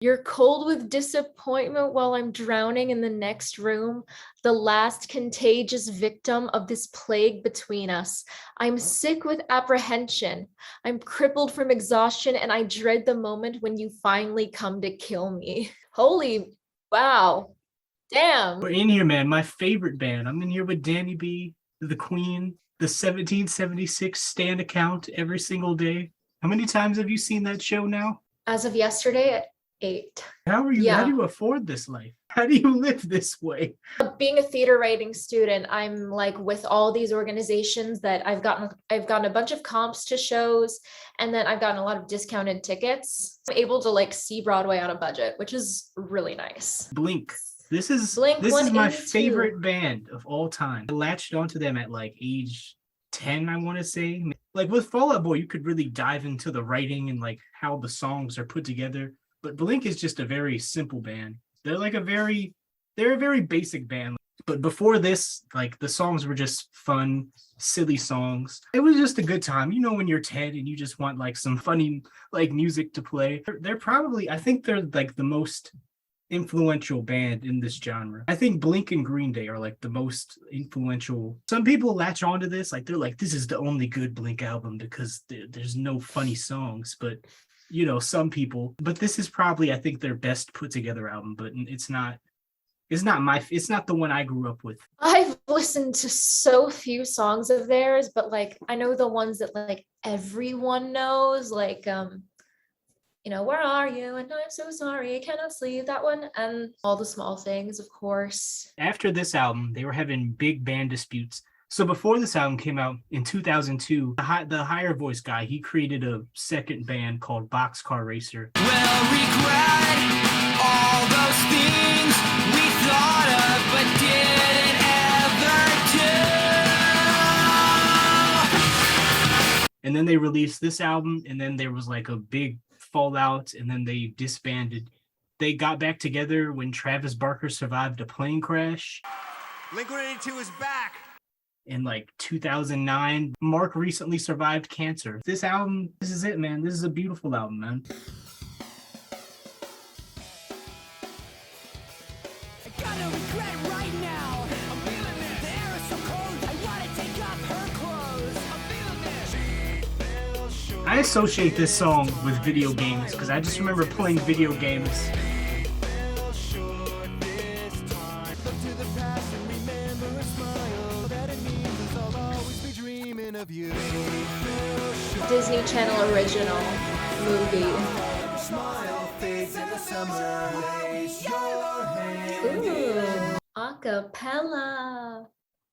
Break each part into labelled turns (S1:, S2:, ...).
S1: You're cold with disappointment while I'm drowning in the next room, the last contagious victim of this plague between us. I'm sick with apprehension. I'm crippled from exhaustion, and I dread the moment when you finally come to kill me. Holy wow. Damn.
S2: We're in here, man. My favorite band. I'm in here with Dani B, the Queen, the 1776 stand account every single day. How many times have you seen that show now?
S1: As of yesterday at 8.
S2: How are you?
S1: Yeah.
S2: How do you afford this life? How do you live this way?
S1: Being a theater writing student, I'm like with all these organizations that I've gotten a bunch of comps to shows, and then I've gotten a lot of discounted tickets. I'm able to like see Broadway on a budget, which is really nice.
S2: Blink. This is
S1: blink-182.
S2: my favorite band of all time. I latched onto them at like age 10, I want to say. Like with Fall Out Boy, you could really dive into the writing and like how the songs are put together. But Blink is just a very simple band. They're a very basic band. But before this, like the songs were just fun, silly songs. It was just a good time. You know, when you're 10 and you just want like some funny like music to play. They're probably, I think they're like the most influential band in this genre. I think Blink and Green Day are like the most influential. Some people latch onto this, like they're like, this is the only good Blink album because there's no funny songs. But you know, some people, but this is probably, I think, their best put together album, but it's not the one I grew up with.
S1: I've listened to so few songs of theirs, but like I know the ones that like everyone knows, like you know, where are you? And I'm so sorry, I cannot sleep, that one, and All the Small Things, of course.
S2: After this album, they were having big band disputes. So before this album came out in 2002, the higher voice guy, he created a second band called Boxcar Racer.
S3: We'll regret all those things we thought of but didn't ever do.
S2: And then they released this album, and then there was like a big fallout, and then they disbanded. They got back together when Travis Barker survived a plane crash.
S3: Blink-182 is back.
S2: In like 2009, Mark recently survived cancer. This album, this is it, man. This is a beautiful album, man.
S3: I got no regret right now. I'm feeling this. The air is so cold. I want to take off her clothes. I'm feeling this.
S2: I associate this song with video games because I just remember playing video games.
S1: Disney Channel original movie. Ooh, acapella.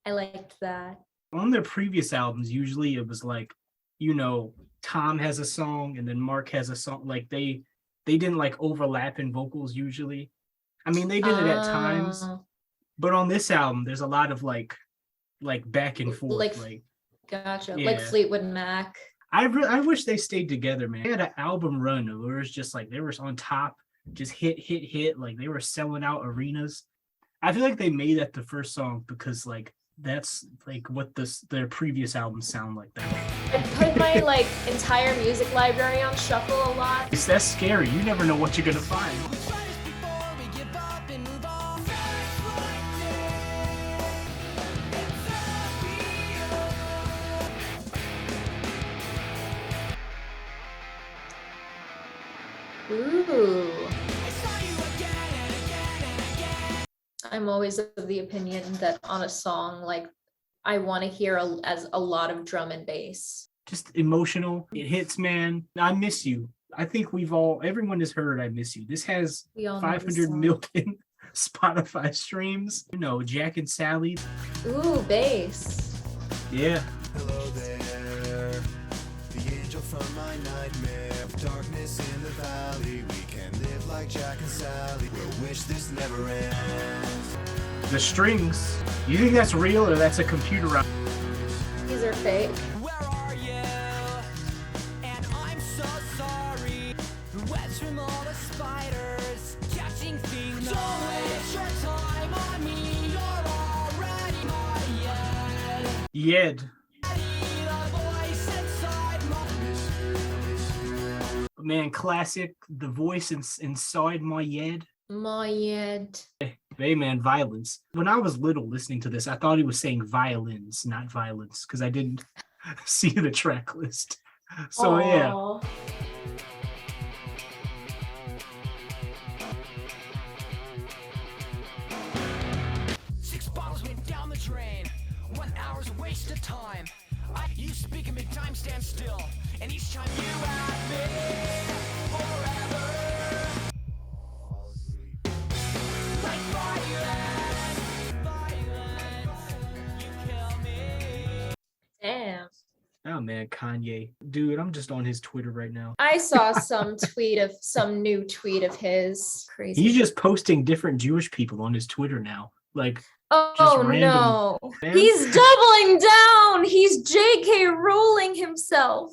S1: I liked that.
S2: On their previous albums, usually it was like, you know, Tom has a song and then Mark has a song. Like they didn't like overlap in vocals usually. I mean, they did it at times, but on this album, there's a lot of like back and forth. Like
S1: gotcha.
S2: Yeah.
S1: Like Fleetwood Mac.
S2: I wish they stayed together, man. They had an album run where it was just like they were on top, just hit, like they were selling out arenas. I feel like they made that the first song because like that's like what their previous albums sound like that.
S1: I put my like entire music library on shuffle a lot.
S2: That's scary. You never know what you're gonna find.
S1: Ooh. I'm always of the opinion that on a song, like I want to hear a lot of drum and bass.
S2: Just emotional. It hits, man. I Miss You. I think everyone has heard I Miss You. This has 500 million Spotify streams. You know, Jack and Sally.
S1: Ooh, bass.
S2: Yeah.
S4: Hello there, the angel from my nightmare. Darkness in the valley, we can live like Jack and Sally. We'll wish this never ends.
S2: The strings. You think that's real or that's a computer round?
S1: These are fake.
S3: Where are you? And I'm so sorry. The webs from all the spiders catching things. Don't waste your time on me. You're already my
S2: Yed. Man, classic. The voice inside my head.
S1: My head.
S2: Hey man, violence. When I was little listening to this, I thought he was saying violins, not violence, because I didn't see the track list. So yeah.
S1: Aw.
S3: Six bottles went down the drain. 1 hour's a waste of time. You speak and make time stand still. And each time you have been forever. Like violence, you kill me.
S1: Damn.
S2: Oh man, Kanye. Dude, I'm just on his Twitter right now.
S1: I saw some new tweet of his. Crazy.
S2: He's just posting different Jewish people on his Twitter now. Like,
S1: Oh
S2: random
S1: no.
S2: fans.
S1: He's doubling down. He's JK ruling himself.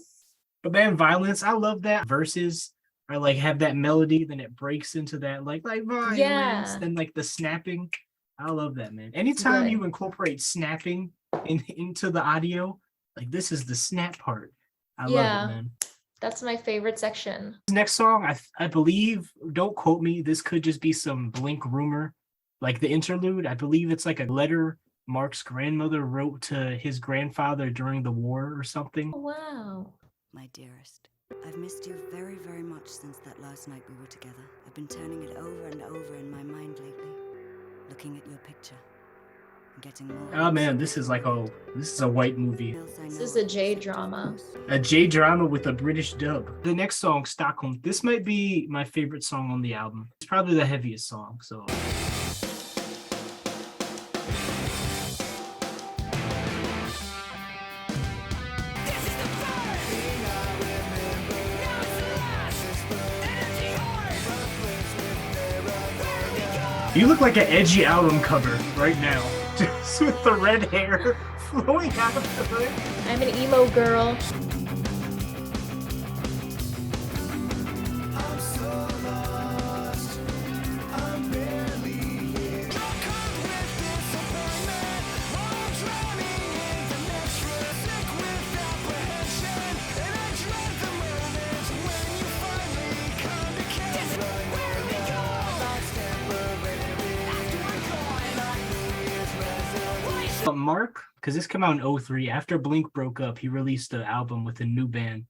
S2: but man, violence, I love that. Verses are like have that melody, then it breaks into that like violence,
S1: Yeah.
S2: then like the snapping. I love that, man. Anytime
S1: Good.
S2: you incorporate snapping into the audio, like this is the snap part. I love
S1: Yeah.
S2: it, man.
S1: That's my favorite section.
S2: Next song, I believe, don't quote me, this could just be some Blink rumor, like the interlude. I believe it's like a letter Mark's grandmother wrote to his grandfather during the war or something.
S1: Oh, wow.
S5: My dearest, I've missed you very, very much since that last night we were together. I've been turning it over and over in my mind lately, looking at your picture and getting more.
S2: Oh man, this is like this is a white movie.
S1: This is a J-drama.
S2: A J-drama with a British dub. The next song, Stockholm. This might be my favorite song on the album. It's probably the heaviest song, so. You look like an edgy album cover right now. Just with the red hair flowing out of the hood.
S1: I'm an emo girl.
S4: I'm so lost, I'm barely here. You're caught with disappointment, I'm drowning in the next room. Sick with apprehension, and I dread the moment when you finally come to kiss. Where we go? Lost temporary. After we're gone, my New Year's resolution.
S2: But Mark, because this came out in 03, after Blink broke up, he released an album with a new band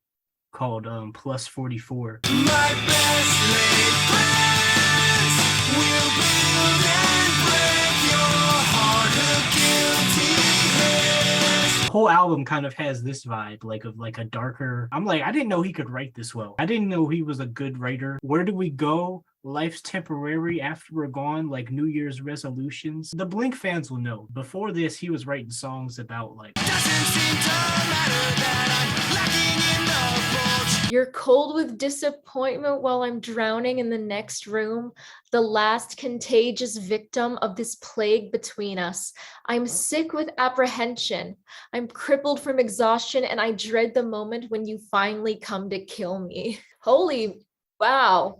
S2: called Plus 44.
S4: My best laid plans will build and break your heart a guilty hands.
S2: The whole album kind of has this vibe, like of like a darker. I'm like, I didn't know he could write this well. I didn't know he was a good writer. Where do we go? Life's temporary after we're gone, like New Year's resolutions. The Blink fans will know. Before this, he was writing songs about like.
S4: Doesn't seem to matter that I'm lacking in the bolt.
S1: You're cold with disappointment while I'm drowning in the next room, the last contagious victim of this plague between us. I'm sick with apprehension. I'm crippled from exhaustion, and I dread the moment when you finally come to kill me. Holy wow.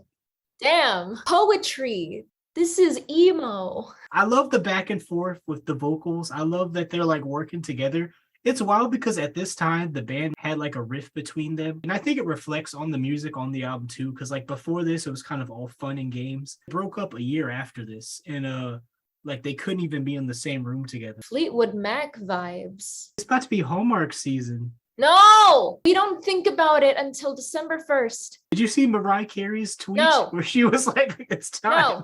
S1: Damn. Poetry. This is emo.
S2: I love the back and forth with the vocals. I love that they're like working together. It's wild because at this time the band had like a rift between them, and I think it reflects on the music on the album too, because like before this it was kind of all fun and games. It broke up a year after this, and like they couldn't even be in the same room together.
S1: Fleetwood Mac vibes.
S2: It's about to be Hallmark season.
S1: No, we don't think about it until December 1st.
S2: Did you see Mariah Carey's tweet
S1: No.
S2: where she was like, "It's time,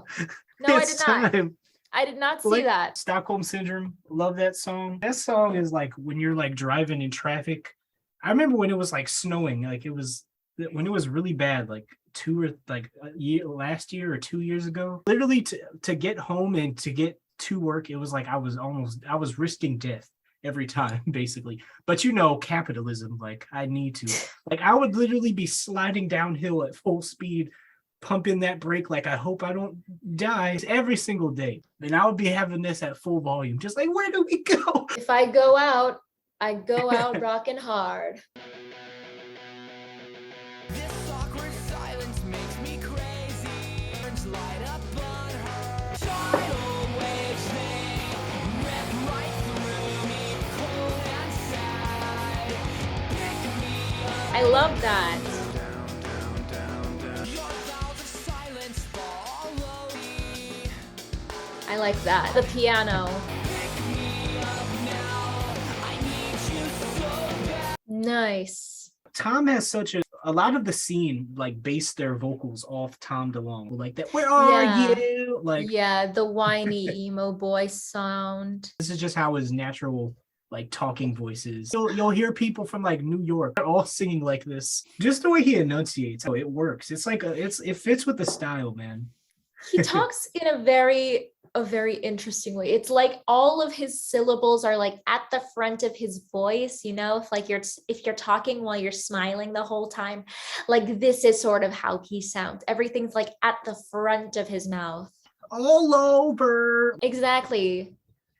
S1: No, I
S2: it's
S1: did not.
S2: time."
S1: I did not see
S2: Like,
S1: that.
S2: Stockholm Syndrome, love that song. That song is like when you're like driving in traffic. I remember when it was like snowing, like it was when it was really bad, like last year or 2 years ago. Literally to get home and to get to work, it was like I was risking death every time, basically. But you know, capitalism, like I need to. Like I would literally be sliding downhill at full speed, pumping that brake like I hope I don't die every single day. And I would be having this at full volume, just like, where do we go?
S1: If I go out, I go out rocking hard.
S3: This awkward silence makes me crazy. Birds light up on her. Tidal waves, they rip right through me. Cold and sad. Pick me up.
S1: I love that. I like that. The piano. Nice.
S2: Tom has such a lot of the scene like based their vocals off Tom DeLonge. Like that, where are
S1: Yeah.
S2: you? Like
S1: Yeah, the whiny emo boy sound.
S2: this is just how his natural like talking voice is. You'll hear people from like New York, they're all singing like this. Just the way he enunciates, oh, it works. It's like it fits with the style, man.
S1: He talks in a very interesting way. It's like all of his syllables are like at the front of his voice, you know, if you're talking while you're smiling the whole time, like this is sort of how he sounds. Everything's like at the front of his mouth.
S2: All over.
S1: Exactly.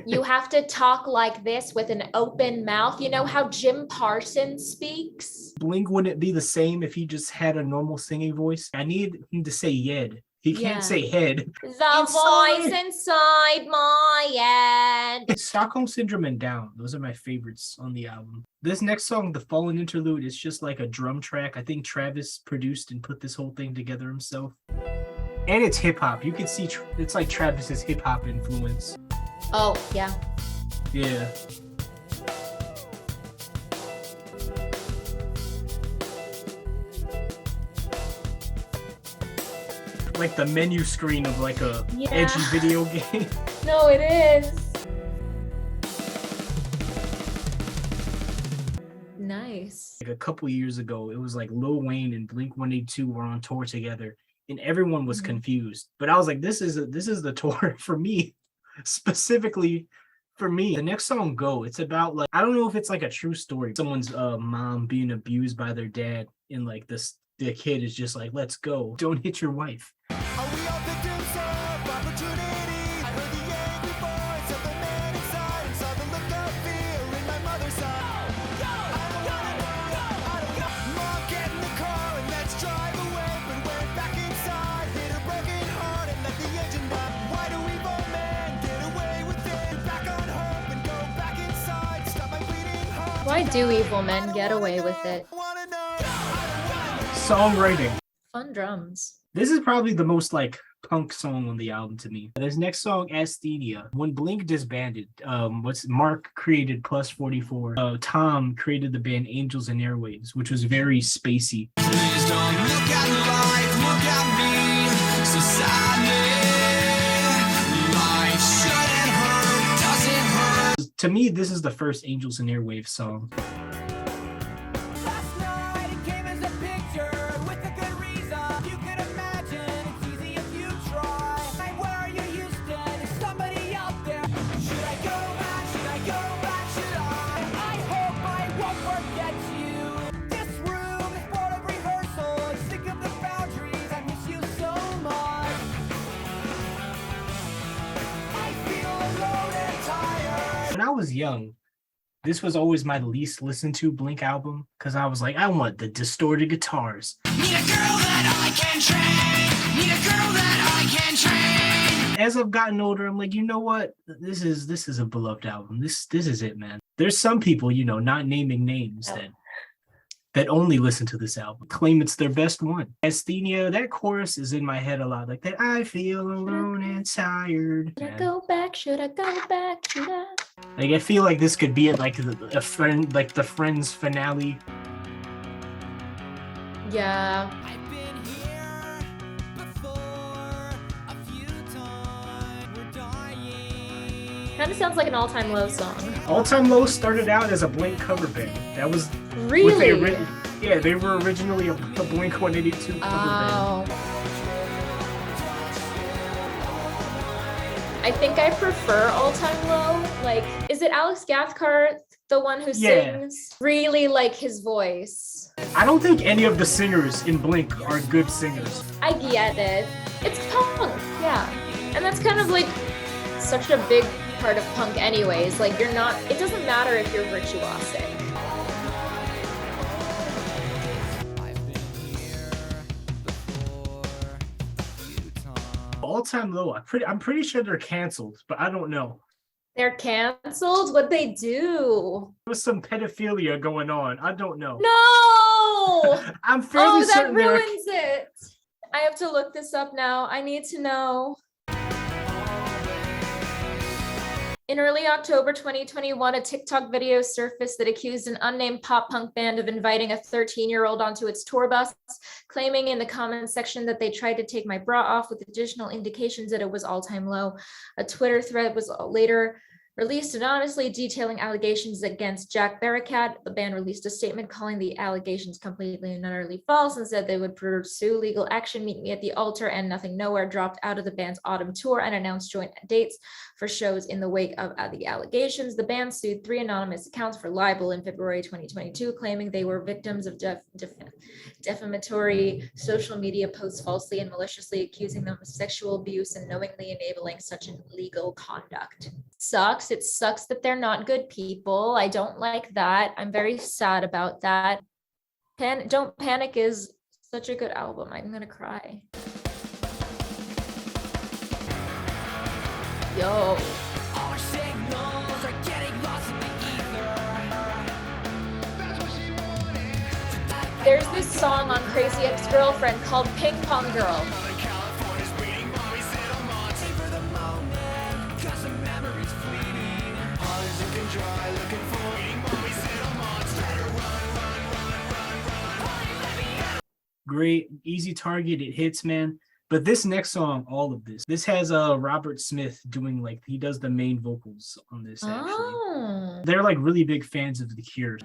S1: You have to talk like this with an open mouth. You know how Jim Parsons speaks?
S2: Blink wouldn't be the same if he just had a normal singing voice. I need him to say yed. He can't
S1: Yeah.
S2: say head.
S1: The
S2: Inside.
S1: voice inside my head.
S2: Stockholm Syndrome and Down. Those are my favorites on the album. This next song, The Fallen Interlude, is just like a drum track. I think Travis produced and put this whole thing together himself. And it's hip hop. You can see it's like Travis's hip hop influence.
S1: Oh, yeah.
S2: Yeah. Like the menu screen of like a
S1: Yeah.
S2: edgy video game.
S1: No, it is. Nice.
S2: Like a couple years ago, it was like Lil Wayne and blink-182 were on tour together, and everyone was
S1: Mhm.
S2: confused. But I was like, this is the tour for me, specifically for me. The next song, Go, it's about like, I don't know if it's like a true story. Someone's mom being abused by their dad, and like the kid is just like, let's go, don't hit your wife.
S4: Are we all victims of opportunity? I heard the angry voice of the man inside and saw the look of fear in my mother's eye. I don't wanna know. Mom, get in the car and let's drive away. But went back inside, hit her broken heart and let the engine die. Why do evil men get away with it? Back on hope and go back inside. Stop my bleeding heart.
S1: Why do evil men get away with it?
S4: Wanna know.
S2: Songwriting.
S1: Fun drums.
S2: This is probably the most like punk song on the album to me. This next song, Asthenia. When Blink disbanded, Mark created Plus 44. Tom created the band Angels and Airwaves, which was very spacey.
S3: Please don't look at life, look at me. Society, life shouldn't hurt, doesn't hurt.
S2: To me, this is the first Angels and Airwaves song.
S3: Last night it came as a picture with a good reason. You can imagine it's easy if you try. Hey, where are you, Houston? Is somebody out there? Should I go back? Should I go back? Should I hope I won't forget you. This room is part of rehearsal. I'm sick of the boundaries. I miss you so much. I feel alone and tired.
S2: When I was young, this was always my least listened to Blink album because I was like, I want the distorted guitars.
S3: Need a girl that I can train. Need a girl that I can train.
S2: As I've gotten older, I'm like, you know what? This is a beloved album. This is it, man. There's some people, you know, not naming names that only listen to this album, claim it's their best one. Asthenia, that chorus is in my head a lot, like that. I feel alone and tired.
S1: Should I go back? Should I go back? Should I?
S2: Like I feel like this could be at like a friend, like the Friends finale.
S1: Yeah.
S3: I've been here before a few times. We're dying.
S1: Kind of sounds like an all-time low song.
S2: All Time Low started out as a Blink cover band. That was
S1: Really?
S2: they were originally a blink-182 cover band.
S1: Oh. I think I prefer All Time Low. Like, is it Alex Cathcart, the one who
S2: Yeah.
S1: sings? Really like his voice.
S2: I don't think any of the singers in Blink are good singers.
S1: I get it. It's punk, yeah. And that's kind of like such a big part of punk anyways. Like it doesn't matter if you're virtuosic.
S3: I've been here before a few times.
S2: All Time Low, I'm pretty sure they're canceled, but I don't know.
S1: They're canceled? What'd they do?
S2: There was some pedophilia going on. I don't know.
S1: No!
S2: I'm fairly
S1: Oh, that
S2: certain they're
S1: ruins it. I have to look this up now. I need to know. In early October 2021, a TikTok video surfaced that accused an unnamed pop punk band of inviting a 13-year-old onto its tour bus, claiming in the comments section that they tried to take my bra off with additional indications that it was all-time low. A Twitter thread was later released anonymously detailing allegations against Jack Barakat. The band released a statement calling the allegations completely and utterly false and said they would pursue legal action. Meet me at the altar and Nothing Nowhere dropped out of the band's autumn tour and announced joint dates for shows in the wake of the allegations. The band sued 3 anonymous accounts for libel in February 2022, claiming they were victims of defamatory social media posts, falsely and maliciously accusing them of sexual abuse and knowingly enabling such illegal conduct. Sucks. It sucks that they're not good people. I don't like that. I'm very sad about that. Don't Panic is such a good album. I'm gonna cry. Yo.
S3: Our signals are getting lost in the ether.
S1: There's this song on Crazy Ex-Girlfriend called Ping Pong Girl.
S3: Savor the moment, 'cause the memory's fleeting. Eyes looking dry, looking for
S2: Great, easy target. It hits, man. But this next song, all of this has Robert Smith doing like he does the main vocals on this. Actually,
S1: Oh.
S2: they're like really big fans of The Cure.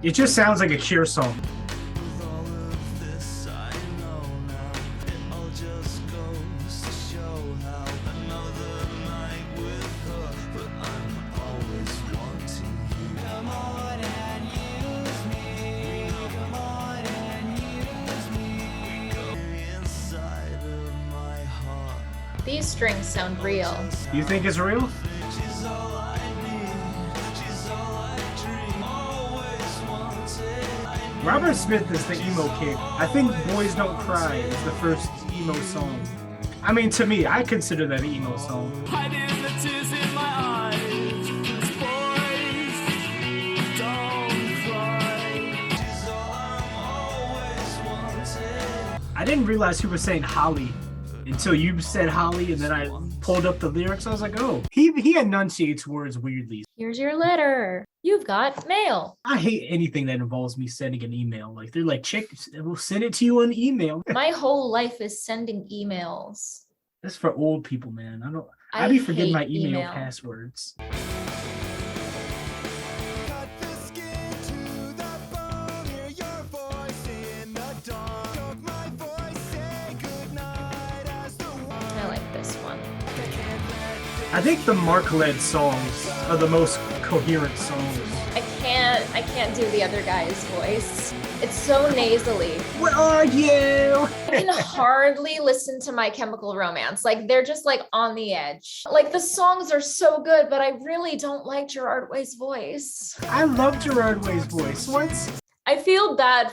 S2: It just sounds like a Cure song.
S4: With all of this I know now, it all just goes to show how another night with her, but I'm always wanting you. Come on and use me, come on and use me. Inside of my heart,
S1: These strings sound real.
S2: You think it's real?
S4: she's all I need, she's all I dream, always wanted.
S2: Robert Smith is the emo kid. I think Boys Don't Cry is the first emo song. I mean, to me, I consider that an emo song.
S4: Hiding the tears in my eyes, 'cause boys don't cry. She's all I'm always wanted.
S2: I didn't realize he was saying Holly until you said Holly, and then I pulled up the lyrics. I was like, oh, he enunciates words weirdly.
S1: Here's your letter. You've got mail.
S2: I hate anything that involves me sending an email. Like they're like, check, we'll send it to you on email.
S1: My whole life is sending emails.
S2: That's for old people, man. I be forgetting my
S1: hate
S2: email
S1: email.
S2: passwords.
S4: Cut the skin to the bone, hear your voice in the dawn. Choke my voice, say goodnight as the
S1: I like this one.
S2: I think the Mark-led songs are the most coherent songs.
S1: I can't do the other guy's voice. It's so nasally.
S2: Where are you?
S1: I can hardly listen to My Chemical Romance. Like they're just like on the edge. Like the songs are so good, but I really don't like Gerard Way's voice.
S2: I love Gerard Way's voice. What?
S1: I feel bad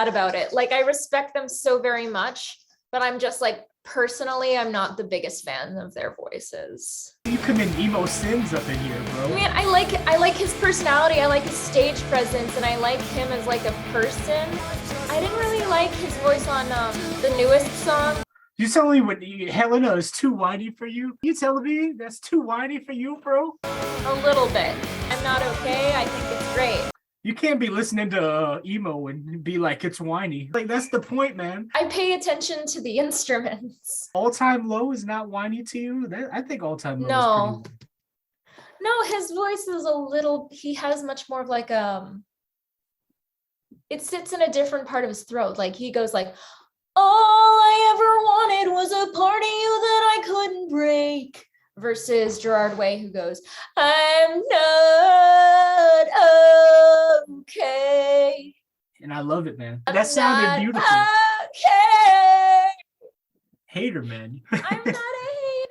S1: about it. Like I respect them so very much, but I'm just like personally, I'm not the biggest fan of their voices.
S2: You commit emo sins up in here, bro.
S1: I mean, I like his personality, I like his stage presence, and I like him as like a person. I didn't really like his voice on the newest song.
S2: You telling me what Helena is too whiny for you? You telling me that's too whiny for you, bro?
S1: A little bit. I'm not okay. I think it's great.
S2: You can't be listening to emo and be like it's whiny. Like that's the point, man.
S1: I pay attention to the instruments.
S2: All Time Low is not whiny to you. I think All Time Low
S1: No.
S2: is pretty.
S1: No, his voice is a little, he has much more of like it sits in a different part of his throat. Like he goes like, all I ever wanted was a part of you that I couldn't break. Versus Gerard Way, who goes, I'm not okay.
S2: And I love it, man.
S1: I'm
S2: That sounded
S1: not
S2: beautiful.
S1: Okay.
S2: Hater, man.
S1: I'm not a hater.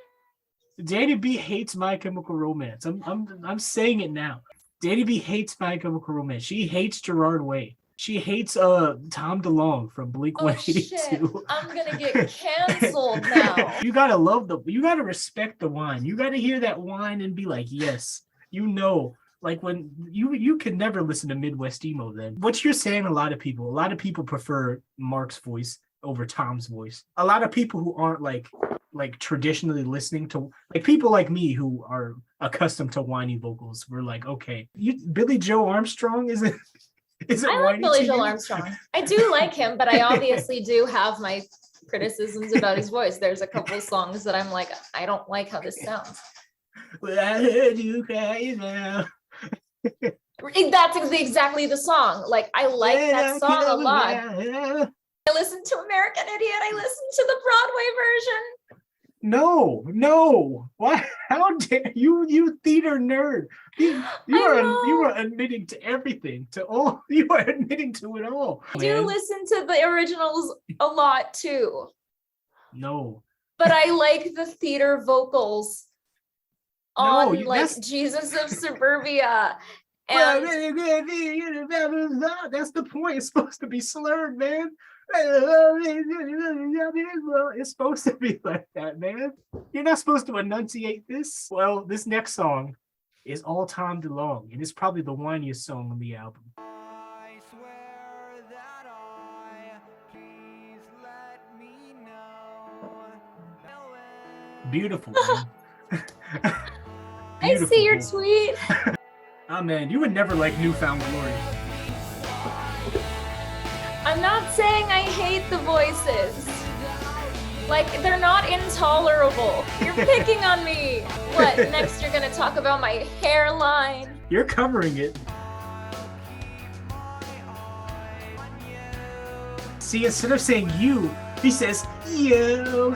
S2: Dani B hates My Chemical Romance. I'm saying it now. Dani B hates My Chemical Romance. She hates Gerard Way. She hates Tom DeLonge from
S1: Oh
S2: blink-182.
S1: shit. I'm gonna get canceled now.
S2: You gotta respect the whine. You gotta hear that whine and be like, yes, you know. Like when you can never listen to Midwest emo then. What you're saying, a lot of people prefer Mark's voice over Tom's voice. A lot of people who aren't like like traditionally listening to like people like me who are accustomed to whiny vocals, we're like, okay, Billy Joe Armstrong is it
S1: I like
S2: whiny
S1: Billy
S2: to
S1: Joel
S2: you?
S1: Armstrong. I do like him, but I obviously do have my criticisms about his voice. There's a couple of songs that I'm like, I don't like how this sounds.
S2: Well, I heard you cry now.
S1: That's exactly the song. Like, I like that song a lot. I listen to American Idiot. I listen to the Broadway version.
S2: No. Why? How dare you theater nerd? You are admitting to everything, to all. You are admitting to it all.
S1: I do listen to the originals a lot too.
S2: No.
S1: But I like the theater vocals on like
S2: that's
S1: Jesus of Suburbia. And
S2: that's the point. It's supposed to be slurred, man. It's supposed to be like that, man. You're not supposed to enunciate this. Well, this next song is All Time DeLonge, and it's probably the whiniest song on the album.
S3: I swear that please let me know.
S2: Beautiful, man.
S1: I see your
S2: Beautiful.
S1: tweet.
S2: Oh man, you would never like Newfound Glory.
S1: I'm not saying I hate the voices. Like, they're not intolerable. You're picking on me. What, next you're gonna talk about my hairline?
S2: You're covering it. See, instead of saying you, he says you.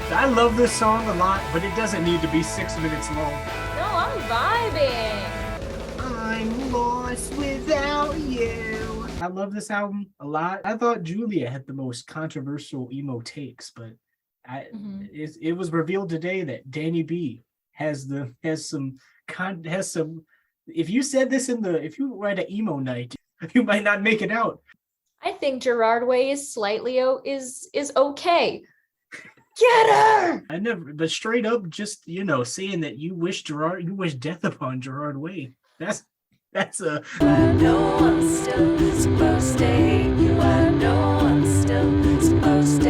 S2: I love this song a lot, but it doesn't need to be 6 minutes long.
S1: No, I'm vibing.
S2: I'm lost without you. I love this album a lot. I thought Julia had the most controversial emo takes, but it was revealed today that Dani B has some. If you said this if you were at an emo night, you might not make it out.
S1: I think Gerard Way is slightly is okay. Get her!
S2: I never, but straight up, just saying that you wish death upon Gerard Way. That's a.
S6: I know I'm still supposed to hate you. I know I'm still supposed to